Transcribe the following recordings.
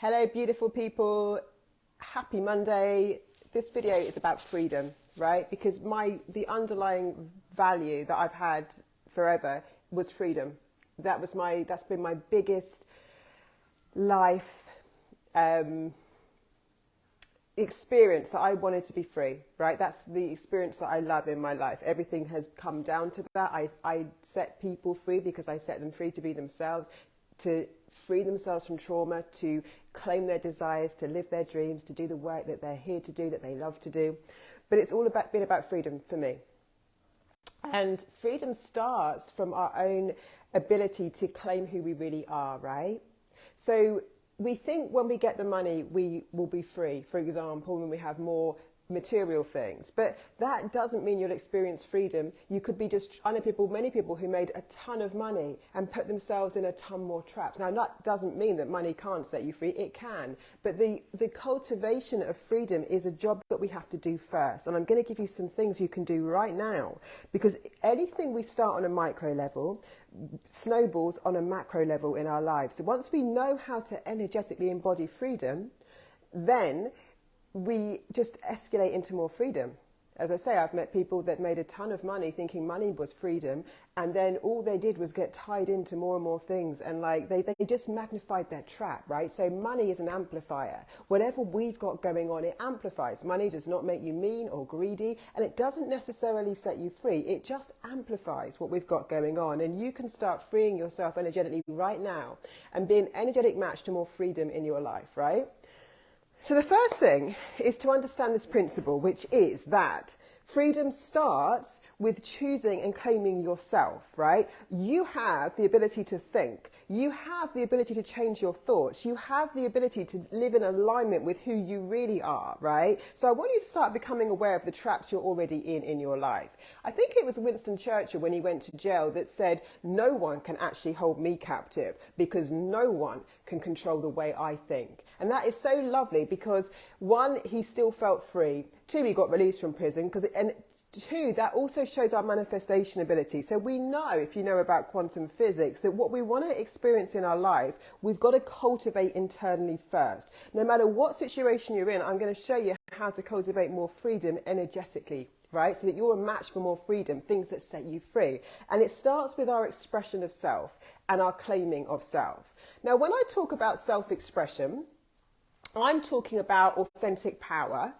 Hello, beautiful people. Happy Monday. This video is about freedom, right? Because the underlying value that I've had forever was freedom. That's been my biggest life experience, that I wanted to be free, right? That's the experience that I love in my life. Everything has come down to that. I set people free because I set them free to be themselves, to free themselves from trauma, to claim their desires, to live their dreams, to do the work that they're here to do, that they love to do. But it's all been about freedom for me. And freedom starts from our own ability to claim who we really are, right? So we think when we get the money, we will be free, for example, when we have more material things. But that doesn't mean you'll experience freedom. You could be I know many people who made a ton of money and put themselves in a ton more traps. Now, that doesn't mean that money can't set you free. It can. But the cultivation of freedom is a job that we have to do first. And I'm going to give you some things you can do right now, because anything we start on a micro level snowballs on a macro level in our lives. So once we know how to energetically embody freedom, then we just escalate into more freedom. As I say, I've met people that made a ton of money thinking money was freedom, and then all they did was get tied into more and more things, and they just magnified their trap, right? So money is an amplifier. Whatever we've got going on, it amplifies. Money does not make you mean or greedy, and it doesn't necessarily set you free. It just amplifies what we've got going on, and you can start freeing yourself energetically right now and be an energetic match to more freedom in your life, right? So the first thing is to understand this principle, which is that freedom starts with choosing and claiming yourself, right? You have the ability to think. You have the ability to change your thoughts. You have the ability to live in alignment with who you really are, right? So I want you to start becoming aware of the traps you're already in your life. I think it was Winston Churchill, when he went to jail, that said, no one can actually hold me captive because no one can control the way I think. And that is so lovely because, one, he still felt free. Two, he got released from prison. And two, that also shows our manifestation ability. So we know, if you know about quantum physics, that what we want to experience in our life, we've got to cultivate internally first. No matter what situation you're in, I'm going to show you how to cultivate more freedom energetically, right? So that you're a match for more freedom, things that set you free. And it starts with our expression of self and our claiming of self. Now, when I talk about self-expression, I'm talking about authentic power.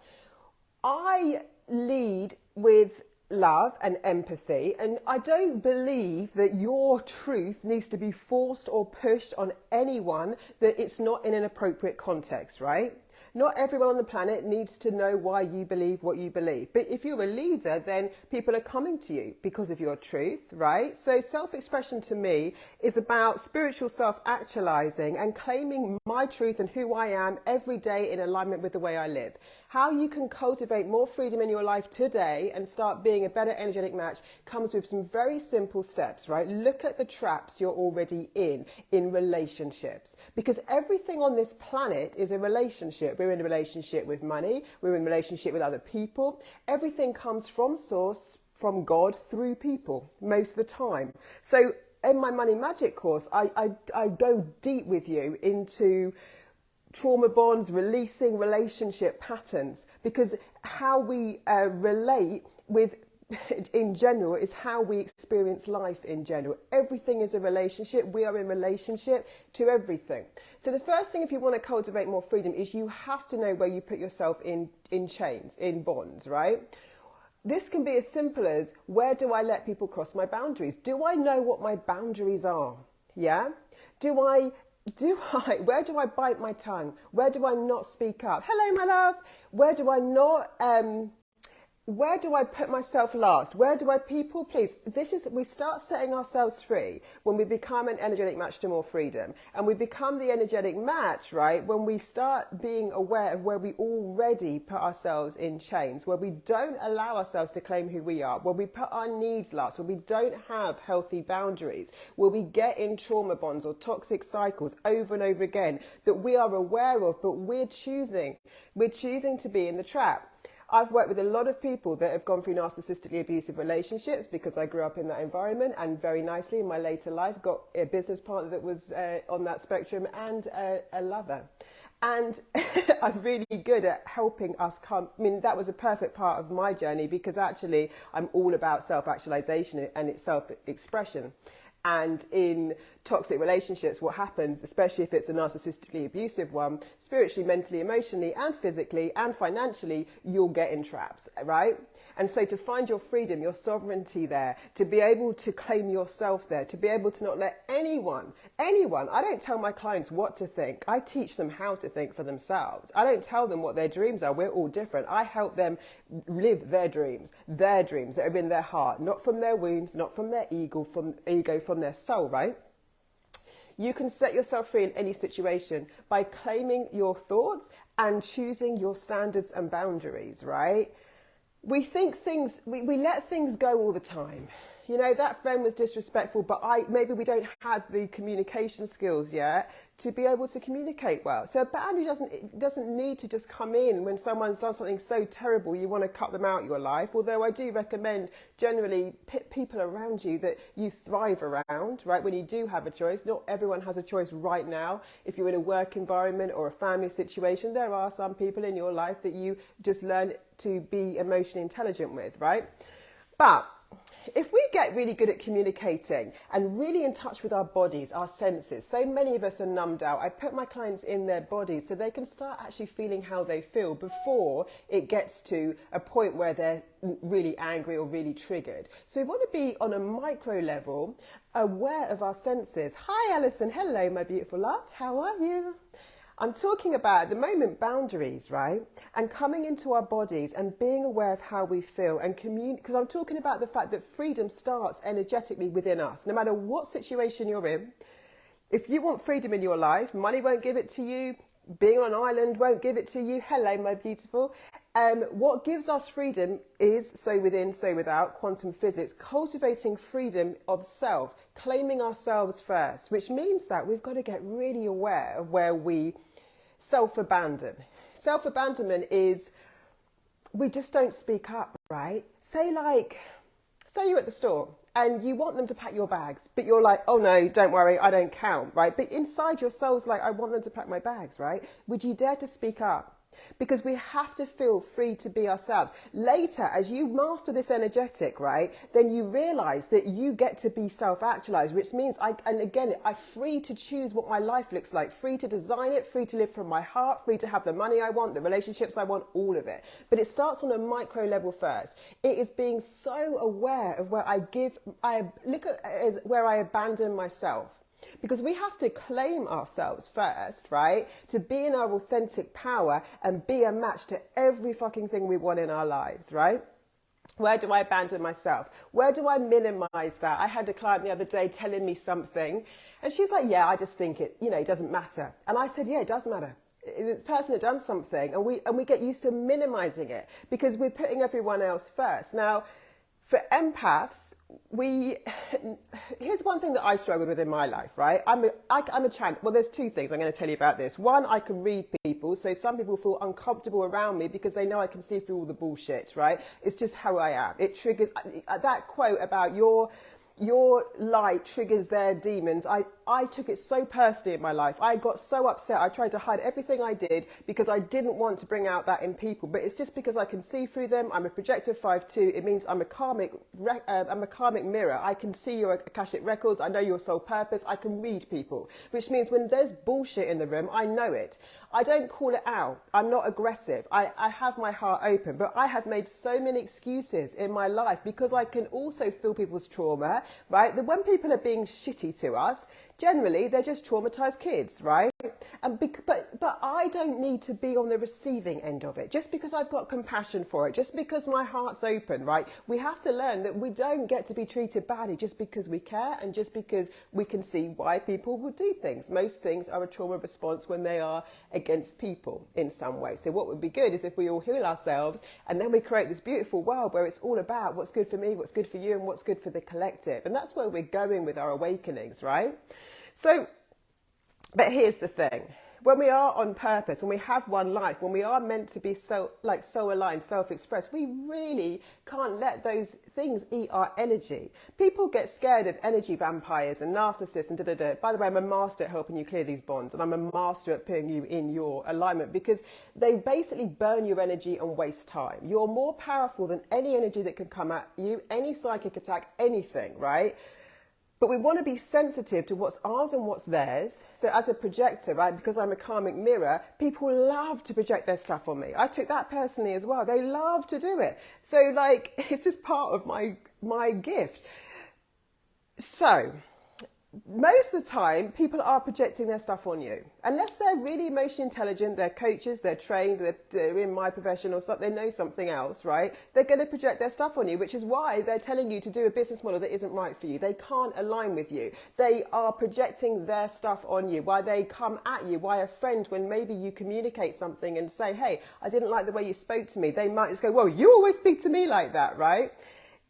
I lead with love and empathy, and I don't believe that your truth needs to be forced or pushed on anyone that it's not in an appropriate context, right? Not everyone on the planet needs to know why you believe what you believe. But if you're a leader, then people are coming to you because of your truth, right? So self-expression to me is about spiritual self-actualizing and claiming my truth and who I am every day in alignment with the way I live. How you can cultivate more freedom in your life today and start being a better energetic match comes with some very simple steps, right? Look at the traps you're already in relationships. Because everything on this planet is a relationship. We're in a relationship with money. We're in a relationship with other people. Everything comes from source, from God, through people, most of the time. So in my Money Magic course, I go deep with you into trauma bonds, releasing relationship patterns, because how we relate with in general is how we experience life in general. Everything is a relationship. We are in relationship to everything. So the first thing, if you want to cultivate more freedom, is you have to know where you put yourself in chains, in bonds, right? This can be as simple as, where do I let people cross my boundaries? Do I know what my boundaries are? Yeah? Where do I bite my tongue? Where do I not speak up? Hello, my love. Where do I put myself last? Where do I people please? We start setting ourselves free when we become an energetic match to more freedom. And we become the energetic match, right, when we start being aware of where we already put ourselves in chains, where we don't allow ourselves to claim who we are, where we put our needs last, where we don't have healthy boundaries, where we get in trauma bonds or toxic cycles over and over again that we are aware of, but we're choosing to be in the trap. I've worked with a lot of people that have gone through narcissistically abusive relationships because I grew up in that environment, and very nicely in my later life got a business partner that was on that spectrum and a lover. And I'm really good at helping us come. I mean, that was a perfect part of my journey, because actually I'm all about self-actualization and its self-expression. And in toxic relationships, what happens, especially if it's a narcissistically abusive one, spiritually, mentally, emotionally, and physically, and financially, you'll get in traps, right? And so to find your freedom, your sovereignty there, to be able to claim yourself there, to be able to not let anyone, I don't tell my clients what to think. I teach them how to think for themselves. I don't tell them what their dreams are. We're all different. I help them live their dreams that are in their heart, not from their wounds, not from their ego, from their soul, right? You can set yourself free in any situation by claiming your thoughts and choosing your standards and boundaries, right? We think things, we let things go all the time. You know, that friend was disrespectful, but maybe we don't have the communication skills yet to be able to communicate well. So a boundary doesn't need to just come in when someone's done something so terrible you want to cut them out of your life. Although I do recommend generally people around you that you thrive around, right? When you do have a choice, not everyone has a choice right now. If you're in a work environment or a family situation, there are some people in your life that you just learn to be emotionally intelligent with, right? But if we get really good at communicating and really in touch with our bodies, our senses, so many of us are numbed out. I put my clients in their bodies so they can start actually feeling how they feel before it gets to a point where they're really angry or really triggered. So we want to be on a micro level aware of our senses. Hi, Alison. Hello, my beautiful love. How are you? I'm talking about, at the moment, boundaries, right? And coming into our bodies and being aware of how we feel and because I'm talking about the fact that freedom starts energetically within us. No matter what situation you're in, if you want freedom in your life, money won't give it to you, being on an island won't give it to you. Hello, my beautiful. What gives us freedom is, so within, so without, quantum physics, cultivating freedom of self, claiming ourselves first, which means that we've got to get really aware of where we self-abandon. Self-abandonment is we just don't speak up, right? Say you're at the store and you want them to pack your bags, but you're like, oh no, don't worry, I don't count, right? But inside your soul's like, I want them to pack my bags, right? Would you dare to speak up? Because we have to feel free to be ourselves. Later, as you master this energetic, right, then you realize that you get to be self-actualized, which means I'm free to choose what my life looks like, free to design it, free to live from my heart, free to have the money I want, the relationships I want, all of it. But it starts on a micro level first. It is being so aware of where where I abandon myself. Because we have to claim ourselves first, right? To be in our authentic power and be a match to every fucking thing we want in our lives, right? Where do I abandon myself? Where do I minimize that? I had a client the other day telling me something and she's like, yeah, I just think it doesn't matter. And I said, yeah, it does matter. This person had done something and we get used to minimizing it because we're putting everyone else first. Now, for empaths, here's one thing that I struggled with in my life, right? I'm a channel. Well, there's two things I'm going to tell you about this. One, I can read people, so some people feel uncomfortable around me because they know I can see through all the bullshit, right? It's just how I am. It triggers that quote about your light triggers their demons. I took it so personally in my life. I got so upset. I tried to hide everything I did because I didn't want to bring out that in people. But it's just because I can see through them. I'm a projector 5/2. It means I'm a karmic mirror. I can see your Akashic records. I know your soul purpose. I can read people, which means when there's bullshit in the room, I know it. I don't call it out. I'm not aggressive. I have my heart open, but I have made so many excuses in my life because I can also feel people's trauma, right? That when people are being shitty to us, generally they're just traumatized kids, right? But I don't need to be on the receiving end of it. Just because I've got compassion for it, just because my heart's open, right? We have to learn that we don't get to be treated badly just because we care and just because we can see why people would do things. Most things are a trauma response when they are against people in some way. So what would be good is if we all heal ourselves and then we create this beautiful world where it's all about what's good for me, what's good for you, and what's good for the collective. And that's where we're going with our awakenings, right? So, but here's the thing. when we are on purpose, when we have one life, when we are meant to be so aligned, self-expressed, we really can't let those things eat our energy. People get scared of energy vampires and narcissists and da-da-da. By the way, I'm a master at helping you clear these bonds, and I'm a master at putting you in your alignment, because they basically burn your energy and waste time. You're more powerful than any energy that can come at you, any psychic attack, anything, right? But we want to be sensitive to what's ours and what's theirs. So as a projector, right, because I'm a karmic mirror, people love to project their stuff on me. I took that personally as well. They love to do it. So like, it's just part of my gift. So most of the time, people are projecting their stuff on you. Unless they're really emotionally intelligent, they're coaches, they're trained, they're in my profession or something, they know something else, right? They're going to project their stuff on you, which is why they're telling you to do a business model that isn't right for you. They can't align with you. They are projecting their stuff on you. Why they come at you, why a friend, when maybe you communicate something and say, hey, I didn't like the way you spoke to me, they might just go, well, you always speak to me like that, right?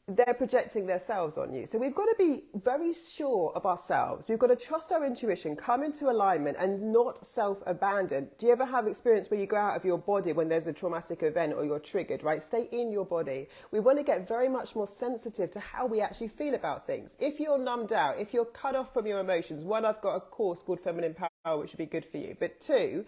They're projecting themselves on you. So we've got to be very sure of ourselves. We've got to trust our intuition, come into alignment and not self-abandon. Do you ever have experience where you go out of your body when there's a traumatic event or you're triggered, right? Stay in your body. We want to get very much more sensitive to how we actually feel about things. If you're numbed out, if you're cut off from your emotions, one, I've got a course called Feminine Power, which would be good for you. But two,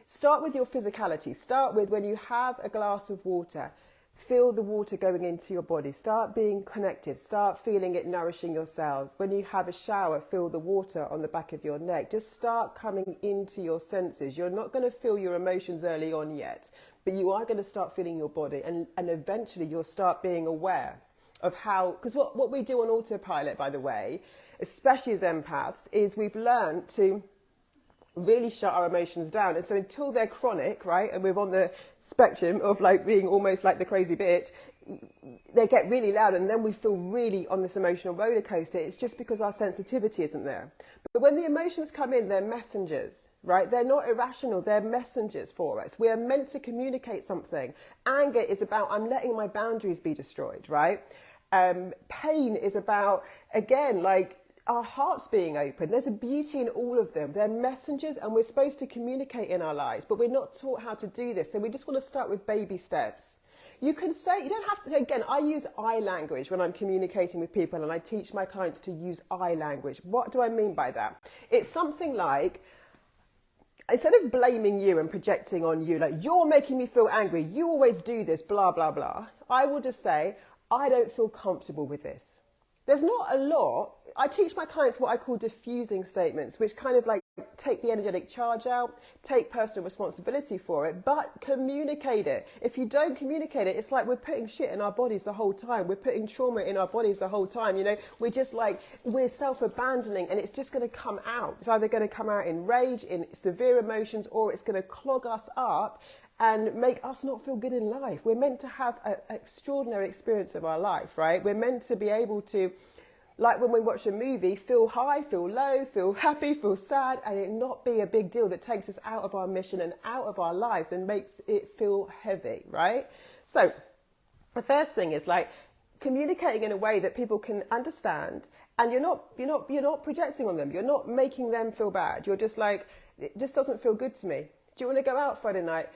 start with your physicality. Start with when you have a glass of water. Feel the water going into your body. Start being connected. Start feeling it nourishing your cells. When you have a shower, feel the water on the back of your neck. Just start coming into your senses. You're not going to feel your emotions early on yet, but you are going to start feeling your body. And eventually you'll start being aware of how, because what we do on autopilot, by the way, especially as empaths, is we've learned to really shut our emotions down. And so until they're chronic, right, and we're on the spectrum of like being almost like the crazy bitch, they get really loud and then we feel really on this emotional roller coaster. It's just because our sensitivity isn't there. But when the emotions come in, they're messengers, right? They're not irrational, they're messengers for us. We are meant to communicate something. Anger is about, I'm letting my boundaries be destroyed, right? Pain is about, again, like, our hearts being open. There's a beauty in all of them. They're messengers and we're supposed to communicate in our lives, but we're not taught how to do this. So we just want to start with baby steps. You can say, you don't have to, again, I use I language when I'm communicating with people and I teach my clients to use I language. What do I mean by that? It's something like, instead of blaming you and projecting on you, like you're making me feel angry, you always do this, blah, blah, blah. I will just say, I don't feel comfortable with this. There's not a lot. I teach my clients what I call diffusing statements, which kind of like take the energetic charge out, take personal responsibility for it, but communicate it. If you don't communicate it, it's like we're putting shit in our bodies the whole time. We're putting trauma in our bodies the whole time. You know, we're just like, we're self-abandoning and it's just going to come out. It's either going to come out in rage, in severe emotions, or it's going to clog us up and make us not feel good in life. We're meant to have an extraordinary experience of our life, right? We're meant to be able to, like when we watch a movie, feel high, feel low, feel happy, feel sad, and it not be a big deal that takes us out of our mission and out of our lives and makes it feel heavy, right? So the first thing is like communicating in a way that people can understand, and you're not projecting on them. You're not making them feel bad. You're just like, it just doesn't feel good to me. Do you want to go out Friday night?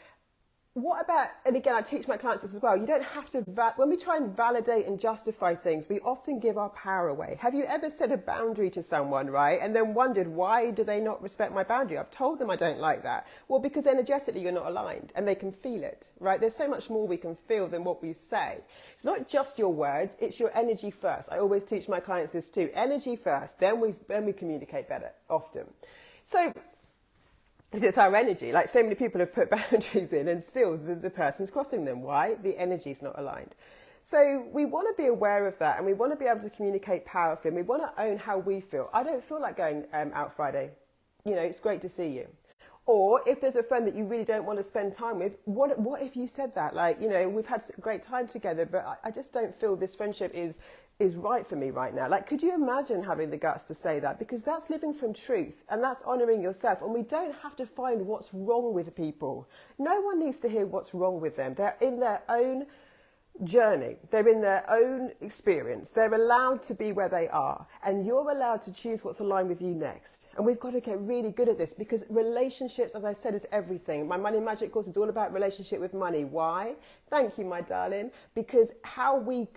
What about, and again, I teach my clients this as well, you don't have to, when we try and validate and justify things, we often give our power away. Have you ever set a boundary to someone, right, and then wondered, why do they not respect my boundary? I've told them I don't like that. Well, because energetically you're not aligned and they can feel it, right? There's so much more we can feel than what we say. It's not just your words, it's your energy first. I always teach my clients this too. Energy first, then we communicate better, often. So, it's our energy. Like so many people have put boundaries in and still the person's crossing them. Why? The energy's not aligned. So we want to be aware of that and we want to be able to communicate powerfully and we want to own how we feel. I don't feel like going out Friday. You know, it's great to see you. Or if there's a friend that you really don't want to spend time with, what if you said that? Like, you know, we've had a great time together, but I just don't feel this friendship is right for me right now. Like, could you imagine having the guts to say that? Because that's living from truth and that's honouring yourself. And we don't have to find what's wrong with people. No one needs to hear what's wrong with them. They're in their own journey. They're in their own experience. They're allowed to be where they are, and you're allowed to choose what's aligned with you next. And we've got to get really good at this, because relationships, as I said, is everything. My Money Magic course is all about relationship with money. Why? Thank you, my darling. Because how we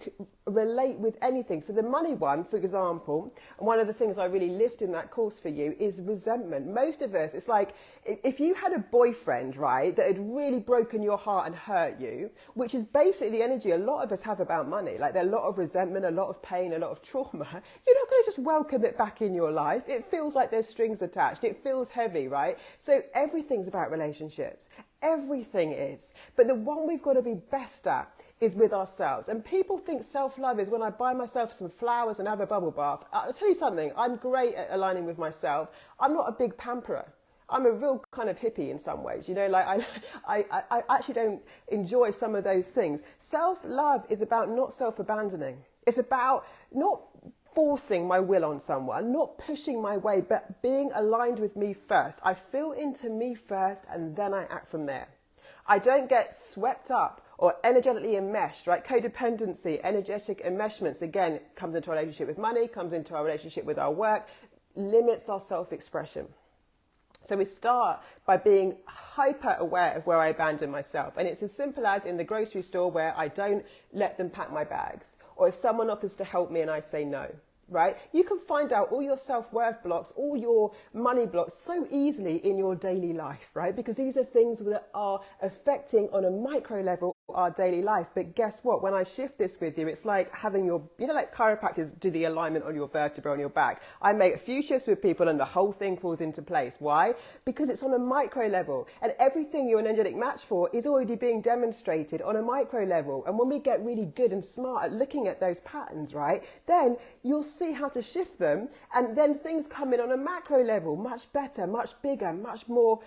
relate with anything. So the money one, for example, and one of the things I really lift in that course for you is resentment. Most of us, it's like if you had a boyfriend, right, that had really broken your heart and hurt you, which is basically the energy a lot of us have about money. Like, there's a lot of resentment, a lot of pain, a lot of trauma. You're not going to just welcome it back in your life. It feels like there's strings attached. It feels heavy, right? So everything's about relationships. Everything is. But the one we've got to be best at is with ourselves. And people think self-love is when I buy myself some flowers and have a bubble bath. I'll tell you something, I'm great at aligning with myself. I'm not a big pamperer. I'm a real kind of hippie in some ways, you know, like I actually don't enjoy some of those things. Self-love is about not self-abandoning. It's about not forcing my will on someone, not pushing my way, but being aligned with me first. I feel into me first, and then I act from there. I don't get swept up or energetically enmeshed, right? Codependency, energetic enmeshments, again, comes into our relationship with money, comes into our relationship with our work, limits our self-expression. So we start by being hyper aware of where I abandon myself. And it's as simple as in the grocery store where I don't let them pack my bags. Or if someone offers to help me and I say no, right? You can find out all your self-worth blocks, all your money blocks so easily in your daily life, right? Because these are things that are affecting on a micro level our daily life. But guess what? When I shift this with you, it's like having your, you know, like chiropractors do the alignment on your vertebra on your back. I make a few shifts with people and the whole thing falls into place. Why? Because it's on a micro level, and everything you're an energetic match for is already being demonstrated on a micro level. And when we get really good and smart at looking at those patterns, right, then you'll see how to shift them, and then things come in on a macro level, much better, much bigger, much more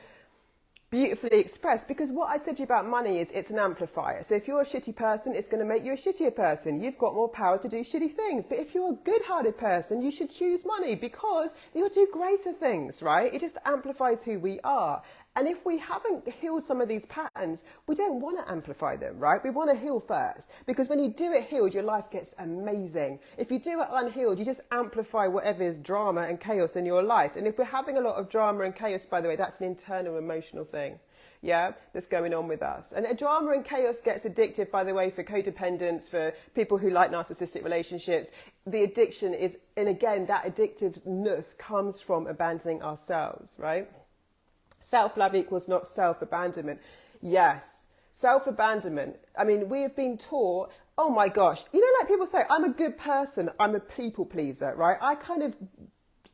beautifully expressed. Because what I said to you about money is it's an amplifier. So if you're a shitty person, it's going to make you a shittier person. You've got more power to do shitty things. But if you're a good-hearted person, you should choose money because you'll do greater things, right? It just amplifies who we are. And if we haven't healed some of these patterns, we don't want to amplify them, right? We want to heal first. Because when you do it healed, your life gets amazing. If you do it unhealed, you just amplify whatever is drama and chaos in your life. And if we're having a lot of drama and chaos, by the way, that's an internal emotional thing, yeah, that's going on with us. And drama and chaos gets addictive, by the way, for codependents, for people who like narcissistic relationships. The addiction is, and again, that addictiveness comes from abandoning ourselves, right? Self-love equals not self-abandonment. Yes, self-abandonment. I mean, we have been taught, oh my gosh, you know, like people say, I'm a good person, I'm a people pleaser, right? I kind of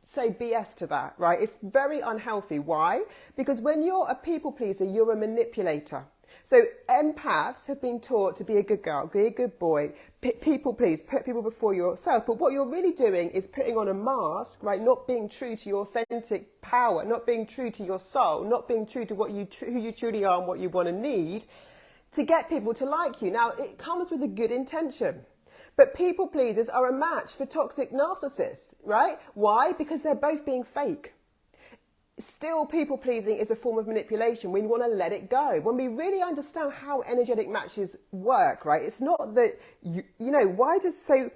say BS to that, right? It's very unhealthy. Why? Because when you're a people pleaser, you're a manipulator. So empaths have been taught to be a good girl, be a good boy, people please, put people before yourself. But what you're really doing is putting on a mask, right? Not being true to your authentic power, not being true to your soul, not being true to what who you truly are and what you want to need to get people to like you. Now, it comes with a good intention. But people pleasers are a match for toxic narcissists, right? Why? Because they're both being fake. Still, people pleasing is a form of manipulation. We want to let it go. When we really understand how energetic matches work, right? It's not that, you know, so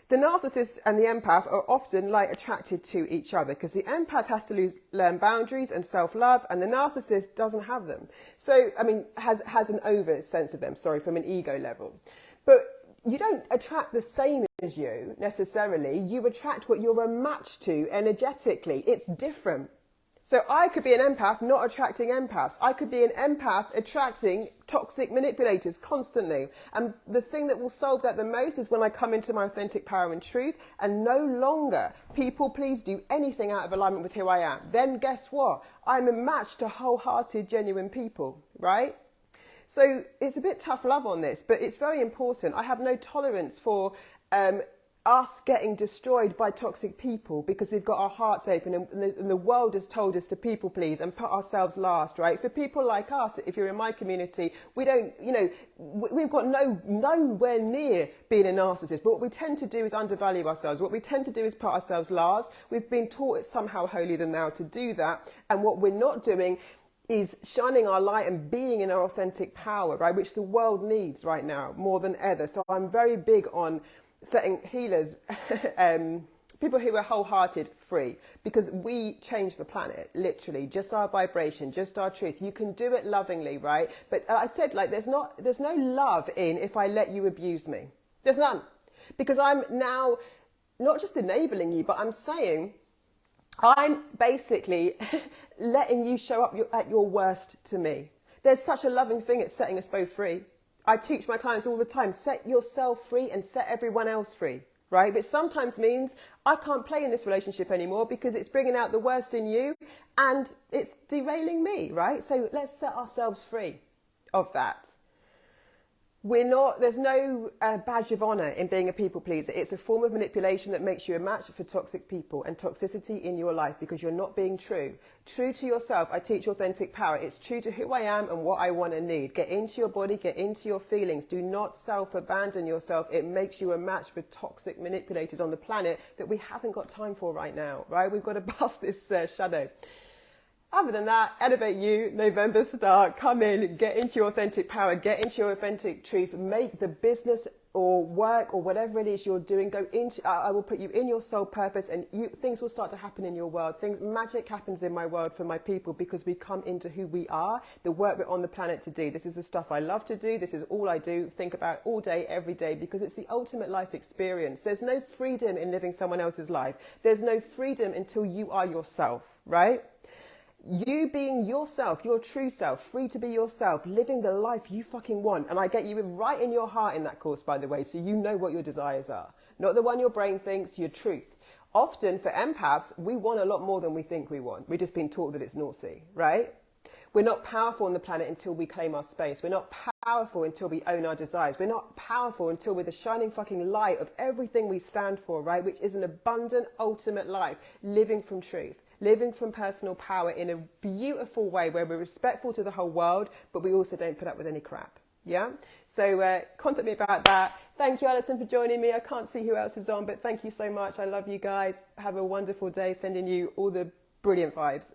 the narcissist and the empath are often like attracted to each other because the empath has to learn boundaries and self-love, and the narcissist doesn't have them. So, I mean, has an over sense of them, from an ego level. But you don't attract the same as you necessarily. You attract what you're a match to energetically. It's different. So I could be an empath not attracting empaths. I could be an empath attracting toxic manipulators constantly. And the thing that will solve that the most is when I come into my authentic power and truth and no longer people please do anything out of alignment with who I am. Then guess what? I'm a match to wholehearted, genuine people, right? So it's a bit tough love on this, but it's very important. I have no tolerance for us getting destroyed by toxic people because we've got our hearts open and the world has told us to people please and put ourselves last, right? For people like us, if you're in my community, we don't, you know, we've got nowhere near being a narcissist, but what we tend to do is undervalue ourselves. What we tend to do is put ourselves last. We've been taught it's somehow holier than thou to do that, and what we're not doing is shining our light and being in our authentic power, right? Which the world needs right now more than ever. So I'm very big on setting healers, people who are wholehearted free, because we change the planet, literally, just our vibration, just our truth. You can do it lovingly, right? But I said, like, there's no love in if I let you abuse me. There's none. Because I'm now not just enabling you, but I'm saying, I'm basically letting you show up at your worst to me. There's such a loving thing at setting us both free. I teach my clients all the time, set yourself free and set everyone else free, right? Which sometimes means I can't play in this relationship anymore because it's bringing out the worst in you and it's derailing me, right? So let's set ourselves free of that. There's no badge of honor in being a people pleaser. It's a form of manipulation that makes you a match for toxic people and toxicity in your life because you're not being true. True to yourself. I teach authentic power. It's true to who I am and what I want and need. Get into your body, get into your feelings. Do not self-abandon yourself. It makes you a match for toxic manipulators on the planet that we haven't got time for right now, right? We've got to bust this shadow. Other than that, Elevate You, November start, come in, get into your authentic power, get into your authentic truth, make the business or work or whatever it is you're doing, go into, I will put you in your soul purpose and things will start to happen in your world. Magic happens in my world for my people because we come into who we are, the work we're on the planet to do. This is the stuff I love to do. This is all I do, think about all day, every day, because it's the ultimate life experience. There's no freedom in living someone else's life. There's no freedom until you are yourself, right? You being yourself, your true self, free to be yourself, living the life you fucking want. And I get you right in your heart in that course, by the way, so you know what your desires are. Not the one your brain thinks, your truth. Often for empaths, we want a lot more than we think we want. We've just been taught that it's naughty, right? We're not powerful on the planet until we claim our space. We're not powerful until we own our desires. We're not powerful until we're the shining fucking light of everything we stand for, right? Which is an abundant, ultimate life, living from truth. Living from personal power in a beautiful way where we're respectful to the whole world, but we also don't put up with any crap. Yeah? So contact me about that. Thank you, Alison, for joining me. I can't see who else is on, but thank you so much. I love you guys. Have a wonderful day. Sending you all the brilliant vibes.